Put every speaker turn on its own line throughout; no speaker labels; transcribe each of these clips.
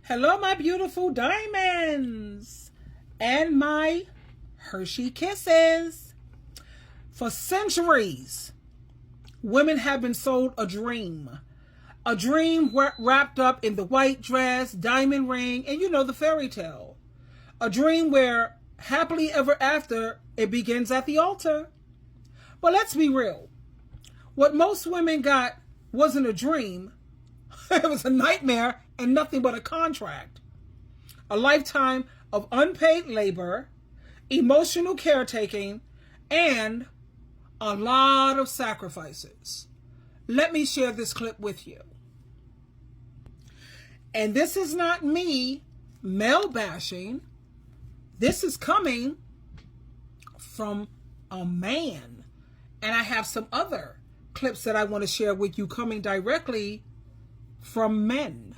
Hello, my beautiful diamonds and my Hershey Kisses. For centuries, women have been sold a dream wrapped up in the white dress, diamond ring, and the fairy tale. A dream where happily ever after, it begins at the altar. But let's be real. What most women got wasn't a dream. It was a nightmare and nothing but a contract. A lifetime of unpaid labor, emotional caretaking, and a lot of sacrifices. Let me share this clip with you. And this is not me male bashing. This is coming from a man. And I have some other clips that I want to share with you coming directly from men.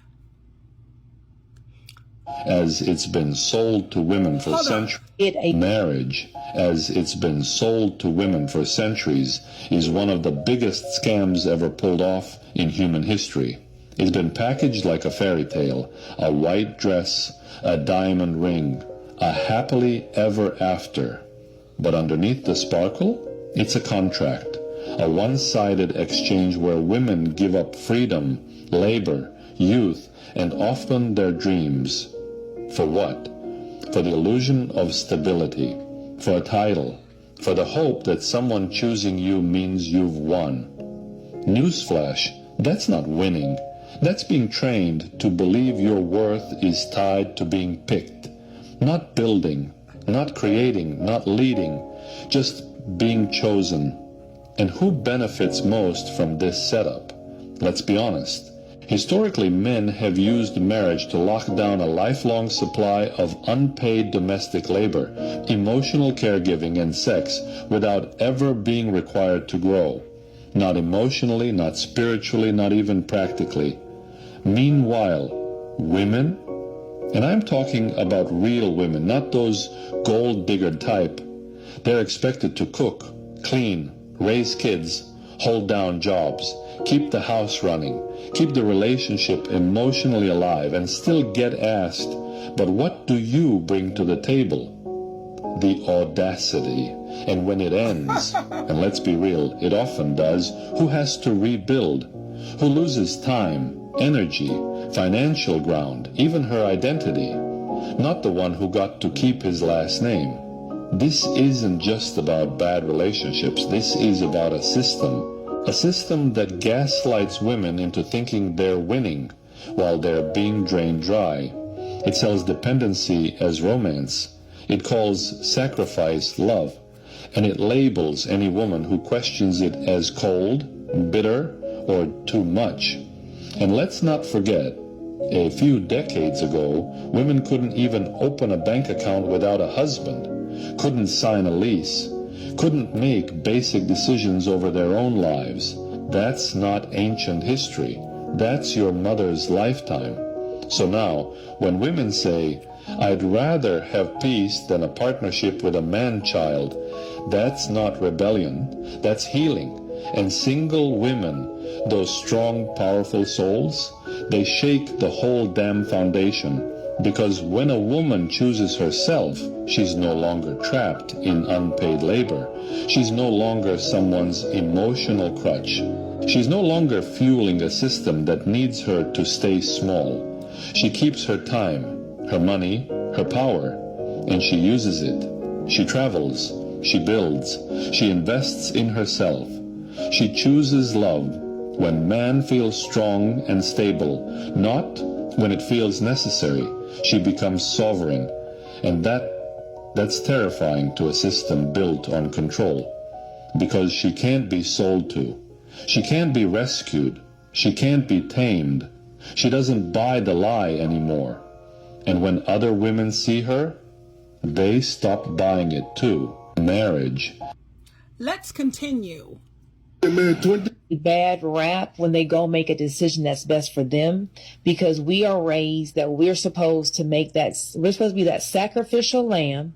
As it's been sold to women for centuries, marriage, as it's been sold to women for centuries, is one of the biggest scams ever pulled off in human history. It's been packaged like a fairy tale, a white dress, a diamond ring, a happily ever after. But underneath the sparkle, it's a contract, a one-sided exchange where women give up freedom, labor, youth, and often their dreams. For what? For the illusion of stability, for a title, for the hope that someone choosing you means you've won. Newsflash, that's not winning. That's being trained to believe your worth is tied to being picked. Not building, not creating, not leading, just being chosen. And who benefits most from this setup? Let's be honest. Historically, men have used marriage to lock down a lifelong supply of unpaid domestic labor, emotional caregiving, and sex without ever being required to grow. Not emotionally, not spiritually, not even practically. Meanwhile, women, and I'm talking about real women, not those gold digger type, they're expected to cook, clean, raise kids, hold down jobs, keep the house running, keep the relationship emotionally alive, and still get asked, but what do you bring to the table? The audacity. And when it ends, and let's be real, it often does, who has to rebuild? Who loses time, energy, financial ground, even her identity? Not the one who got to keep his last name. This isn't just about bad relationships. This is about a system that gaslights women into thinking they're winning while they're being drained dry. It sells dependency as romance. It calls sacrifice love. And it labels any woman who questions it as cold, bitter, or too much. And let's not forget, a few decades ago, women couldn't even open a bank account without a husband, couldn't sign a lease, couldn't make basic decisions over their own lives. That's not ancient history. That's your mother's lifetime. So now, when women say, I'd rather have peace than a partnership with a man-child, that's not rebellion, that's healing. And single women, those strong, powerful souls, they shake the whole damn foundation. Because when a woman chooses herself, she's no longer trapped in unpaid labor. She's no longer someone's emotional crutch. She's no longer fueling a system that needs her to stay small. She keeps her time, her money, her power, and she uses it. She travels, she builds, she invests in herself. She chooses love when man feels strong and stable, not when it feels necessary. She becomes sovereign, and that's terrifying to a system built on control, because she can't be sold to. She can't be rescued. She can't be tamed. She doesn't buy the lie anymore. And when other women see her, they stop buying it too. Marriage.
Let's continue.
Bad rap when they go make a decision that's best for them, because we are raised that we're supposed to be that sacrificial lamb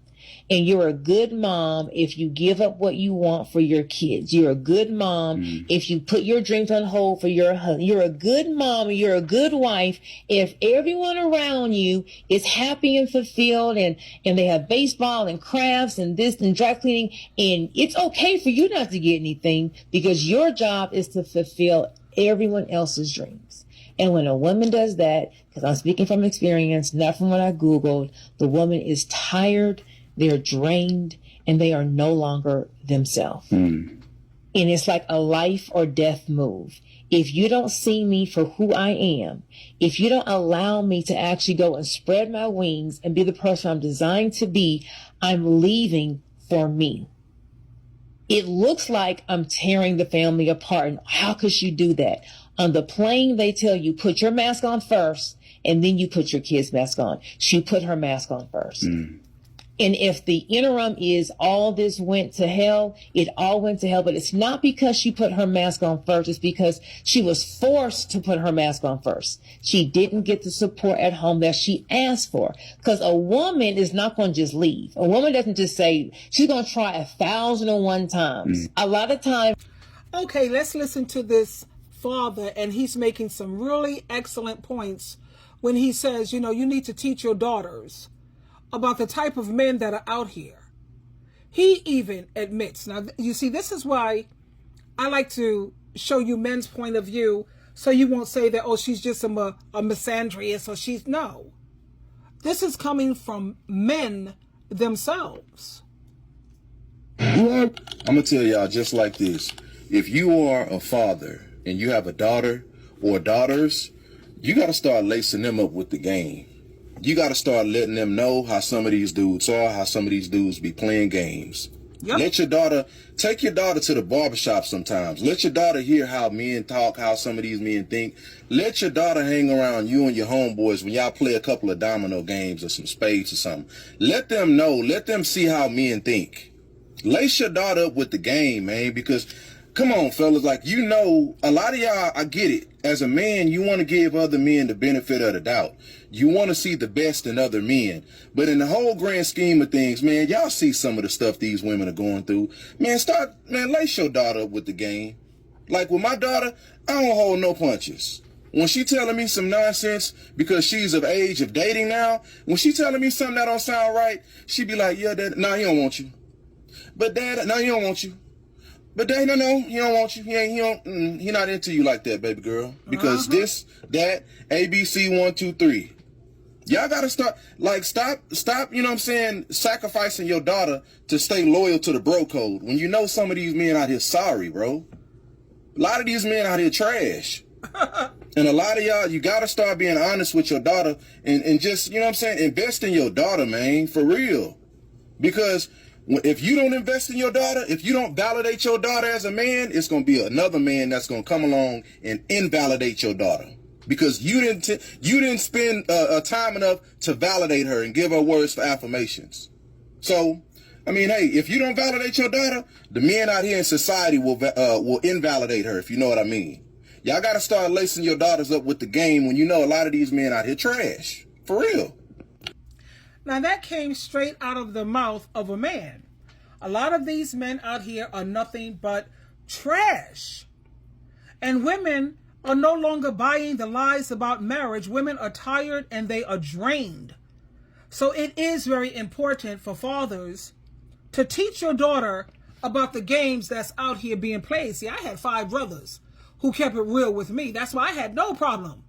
And you're a good mom if you give up what you want for your kids. You're a good mom if you put your dreams on hold for your husband. You're a good mom. You're a good wife if everyone around you is happy and fulfilled and they have baseball and crafts and this and dry cleaning. And it's okay for you not to get anything because your job is to fulfill everyone else's dreams. And when a woman does that, because I'm speaking from experience, not from what I Googled, the woman is tired, they're drained, and they are no longer themselves. And it's like a life or death move. If you don't see me for who I am, if you don't allow me to actually go and spread my wings and be the person I'm designed to be, I'm leaving for me. It looks like I'm tearing the family apart. And how could you do that? On the plane, they tell you, put your mask on first, and then you put your kid's mask on. She put her mask on first. And if the interim is all this went to hell, it all went to hell. But it's not because she put her mask on first. It's because she was forced to put her mask on first. She didn't get the support at home that she asked for. Because a woman is not going to just leave. A woman doesn't just say, she's going to try 1,001 times. A lot of times.
Okay, let's listen to this father. And he's making some really excellent points when he says, you know, you need to teach your daughters about the type of men that are out here. He even admits, now you see, this is why I like to show you men's point of view, so you won't say that, oh, she's just a misandrist, or she's, no. This is coming from men themselves.
I'm gonna tell y'all just like this. If you are a father and you have a daughter or daughters, you gotta start lacing them up with the game. You got to start letting them know how some of these dudes are, how some of these dudes be playing games. Yep. Take your daughter to the barbershop sometimes. Let your daughter hear how men talk, how some of these men think. Let your daughter hang around you and your homeboys when y'all play a couple of domino games or some spades or something. Let them know, let them see how men think. Lace your daughter up with the game, man, because come on, fellas, like, you know, a lot of y'all, I get it. As a man, you want to give other men the benefit of the doubt. You want to see the best in other men. But in the whole grand scheme of things, man, y'all see some of the stuff these women are going through. Man, lace your daughter up with the game. Like with my daughter, I don't hold no punches. When she telling me some nonsense because she's of age of dating now, when she telling me something that don't sound right, she be like, yeah, Dad, no, he don't want you. But Dad, no, he don't want you. But Dad, no, he don't want you. He not into you like that, baby girl. Because this, that, ABC 1, 2, 3. Y'all gotta stop, you know what I'm saying, sacrificing your daughter to stay loyal to the bro code. When you know some of these men out here sorry, bro. A lot of these men out here trash. And a lot of y'all, you gotta start being honest with your daughter and just, you know what I'm saying, invest in your daughter, man, for real. Because if you don't invest in your daughter, if you don't validate your daughter as a man, it's going to be another man that's going to come along and invalidate your daughter. Because you didn't spend time enough to validate her and give her words for affirmations. So, I mean, hey, if you don't validate your daughter, the men out here in society will invalidate her, if you know what I mean. Y'all got to start lacing your daughters up with the game when you know a lot of these men out here trash. For real.
Now that came straight out of the mouth of a man. A lot of these men out here are nothing but trash. And women are no longer buying the lies about marriage. Women are tired and they are drained. So it is very important for fathers to teach your daughter about the games that's out here being played. See, I had 5 brothers who kept it real with me. That's why I had no problem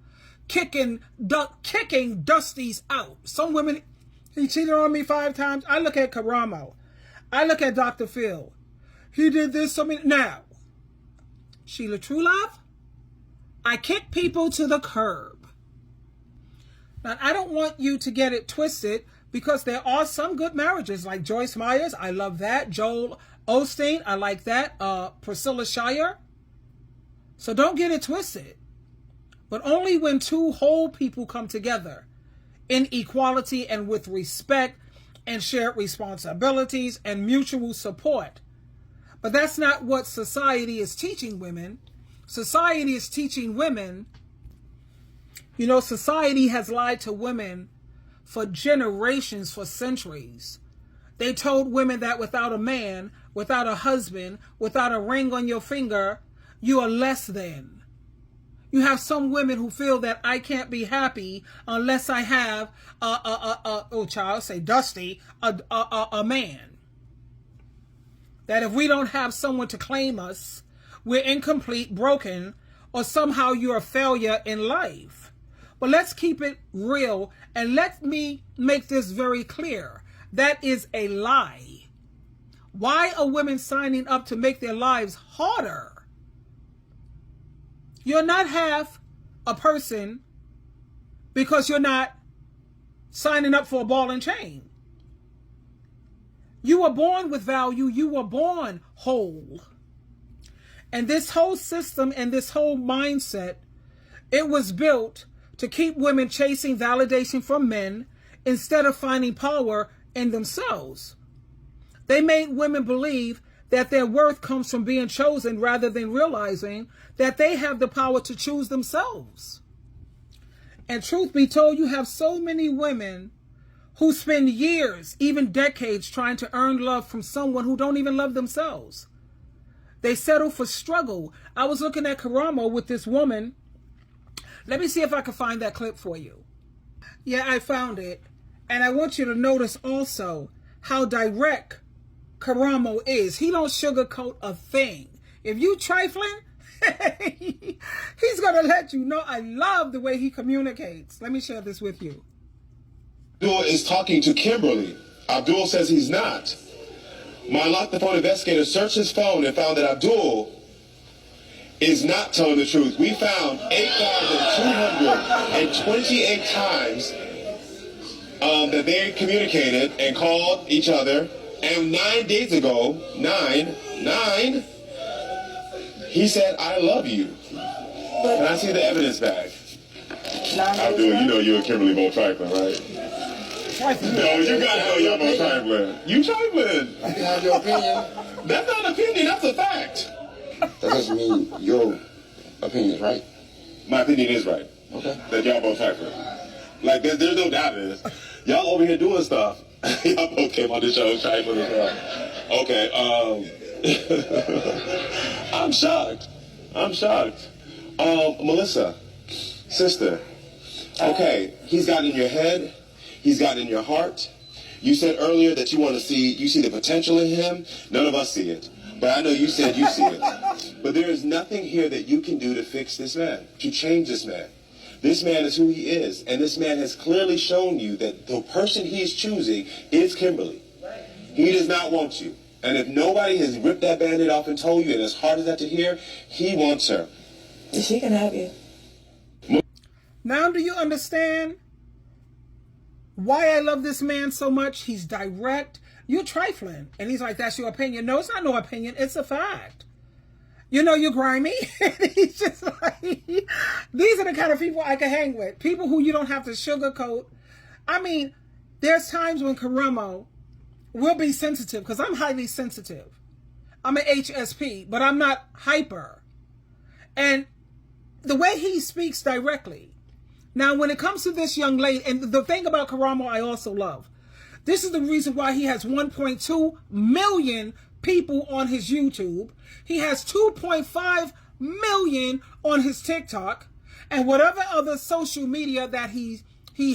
kicking Dusty's out. Some women, he cheated on me 5 times. I look at Karamo. I look at Dr. Phil. He did this so many. Now, Sheila Truelove, I kick people to the curb. Now, I don't want you to get it twisted because there are some good marriages like Joyce Myers. I love that. Joel Osteen. I like that. Priscilla Shirer. So don't get it twisted. But only when 2 whole people come together in equality and with respect and shared responsibilities and mutual support. But that's not what society is teaching women. Society is teaching women, you know, society has lied to women for generations, for centuries. They told women that without a man, without a husband, without a ring on your finger, you are less than. You have some women who feel that I can't be happy unless I have a man. That if we don't have someone to claim us, we're incomplete, broken, or somehow you're a failure in life. But let's keep it real, and let me make this very clear. That is a lie. Why are women signing up to make their lives harder? You're not half a person because you're not signing up for a ball and chain. You were born with value. You were born whole. And this whole system and this whole mindset, it was built to keep women chasing validation from men instead of finding power in themselves. They made women believe that their worth comes from being chosen rather than realizing that they have the power to choose themselves. And truth be told, you have so many women who spend years, even decades, trying to earn love from someone who don't even love themselves. They settle for struggle. I was looking at Karamo with this woman. Let me see if I can find that clip for you. Yeah, I found it. And I want you to notice also how direct Karamo is. He don't sugarcoat a thing. If you trifling, he's going to let you know. I love the way he communicates. Let me share this with you.
Abdul is talking to Kimberly. Abdul says he's not. My lock the phone investigator searched his phone and found that Abdul is not telling the truth. We found 8,228 times that they communicated and called each other. And 9 days ago, he said, I love you. Can I see the evidence back? Abdul, you know you and Kimberly both trifling, right? No, you gotta know you're both trifling. You trifling.
You can have your opinion.
That's not an opinion, that's a fact.
That doesn't mean your opinion is right.
My opinion is right.
Okay.
That y'all both trifling. Like, there's no doubt in this. Y'all over here doing stuff. Y'all both came on this show trifling as well. Okay, I'm shocked. Melissa, sister, okay, he's gotten in your head. He's gotten in your heart. You said earlier that you see the potential in him. None of us see it. But I know you said you see it. But there is nothing here that you can do to fix this man, to change this man. This man is who he is. And this man has clearly shown you that the person he is choosing is Kimberly. He does not want you. And if nobody has ripped that Band-Aid off and told you, and as hard as that to hear, he wants her.
She can have you.
Now do you understand why I love this man so much? He's direct. You're trifling. And he's like, that's your opinion. No, it's not no opinion. It's a fact. You know, you're grimy. He's just like, these are the kind of people I can hang with. People who you don't have to sugarcoat. I mean, there's times when Karamo will be sensitive, because I'm highly sensitive. I'm an HSP, but I'm not hyper. And the way he speaks directly. Now, when it comes to this young lady, and the thing about Karamo I also love, this is the reason why he has 1.2 million people on his YouTube. He has 2.5 million on his TikTok, and whatever other social media that he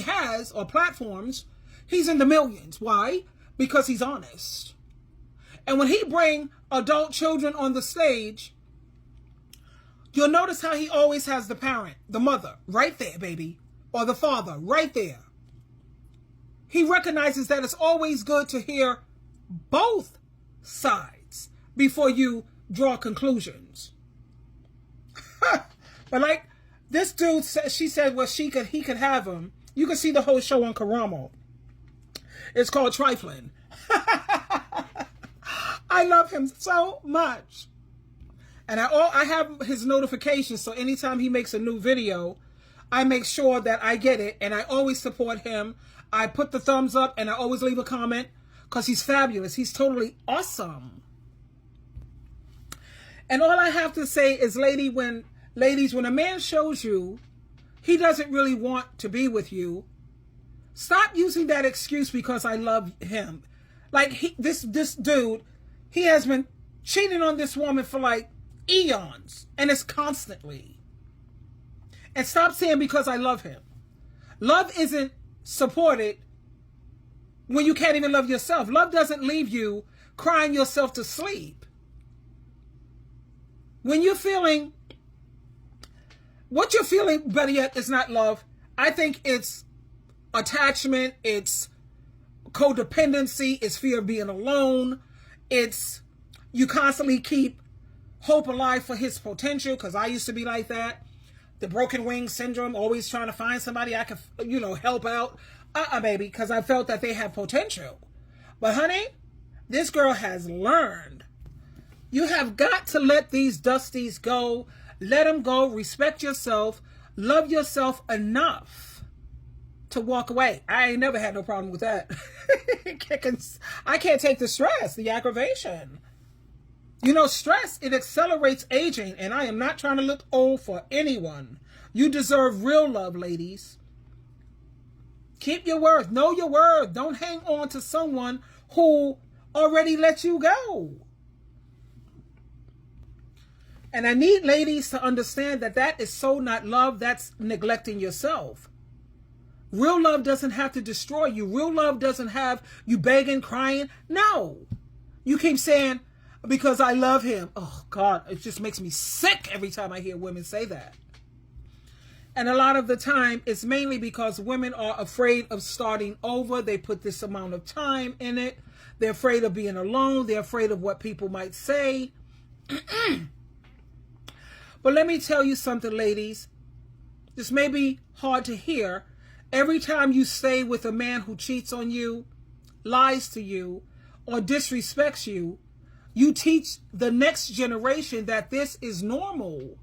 has, or platforms, he's in the millions. Why? Because he's honest. And when he bring adult children on the stage, you'll notice how he always has the parent, the mother, right there, baby, or the father, right there. He recognizes that it's always good to hear both sides before you draw conclusions. But like this dude said, she said, well, he could have him. You can see the whole show on Karamo. It's called Trifling. I love him so much. And I have his notifications, so anytime he makes a new video, I make sure that I get it, and I always support him. I put the thumbs up, and I always leave a comment, because he's fabulous. He's totally awesome. And all I have to say is, ladies, when a man shows you he doesn't really want to be with you, stop using that excuse because I love him. Like this dude, he has been cheating on this woman for like eons, and it's constantly. And stop saying because I love him. Love isn't supported when you can't even love yourself. Love doesn't leave you crying yourself to sleep. When you're feeling, what you're feeling, better yet, is not love. I think it's attachment, it's codependency, it's fear of being alone, it's you constantly keep hope alive for his potential, because I used to be like that. The broken wing syndrome, always trying to find somebody I could, help out. Baby, because I felt that they have potential. But honey, this girl has learned. You have got to let these dusties go. Let them go. Respect yourself. Love yourself enough to walk away. I ain't never had no problem with that. I can't take the stress, the aggravation. Stress, it accelerates aging, and I am not trying to look old for anyone. You deserve real love, ladies. Keep your word. Know your word. Don't hang on to someone who already let you go. And I need ladies to understand that that is so not love. That's neglecting yourself. Real love doesn't have to destroy you. Real love doesn't have you begging, crying. No. You keep saying, because I love him. Oh, God, it just makes me sick every time I hear women say that. And a lot of the time, it's mainly because women are afraid of starting over. They put this amount of time in it. They're afraid of being alone. They're afraid of what people might say. But let me tell you something, ladies. This may be hard to hear. Every time you stay with a man who cheats on you, lies to you, or disrespects you, you teach the next generation that this is normal.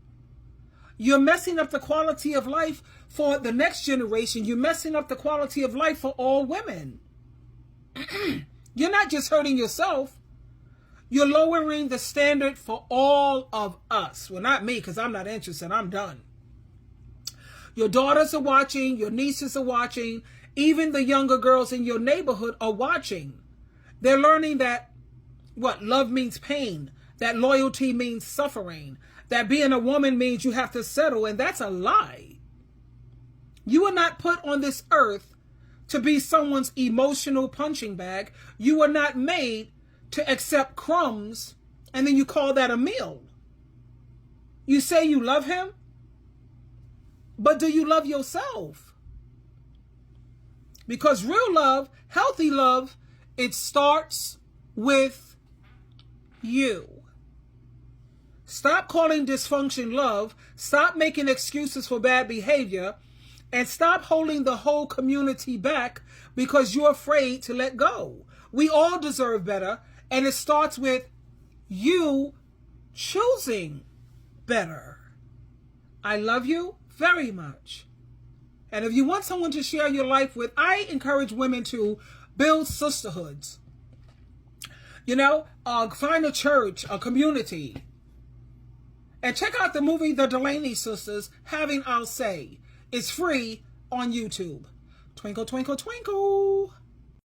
You're messing up the quality of life for the next generation. You're messing up the quality of life for all women. You're not just hurting yourself. You're lowering the standard for all of us. Well, not me, because I'm not interested. I'm done. Your daughters are watching. Your nieces are watching. Even the younger girls in your neighborhood are watching. They're learning that love means pain, that loyalty means suffering, that being a woman means you have to settle, and that's a lie. You were not put on this earth to be someone's emotional punching bag. You were not made to accept crumbs, and then you call that a meal. You say you love him, but do you love yourself? Because real love, healthy love, it starts with you. Stop calling dysfunction love. Stop making excuses for bad behavior, and stop holding the whole community back because you're afraid to let go. We all deserve better, and it starts with you choosing better. I love you very much. And if you want someone to share your life with, I encourage women to build sisterhoods. Find a church, a community. And check out the movie The Delaney Sisters, Having Our Say. It's free on YouTube. Twinkle, twinkle, twinkle.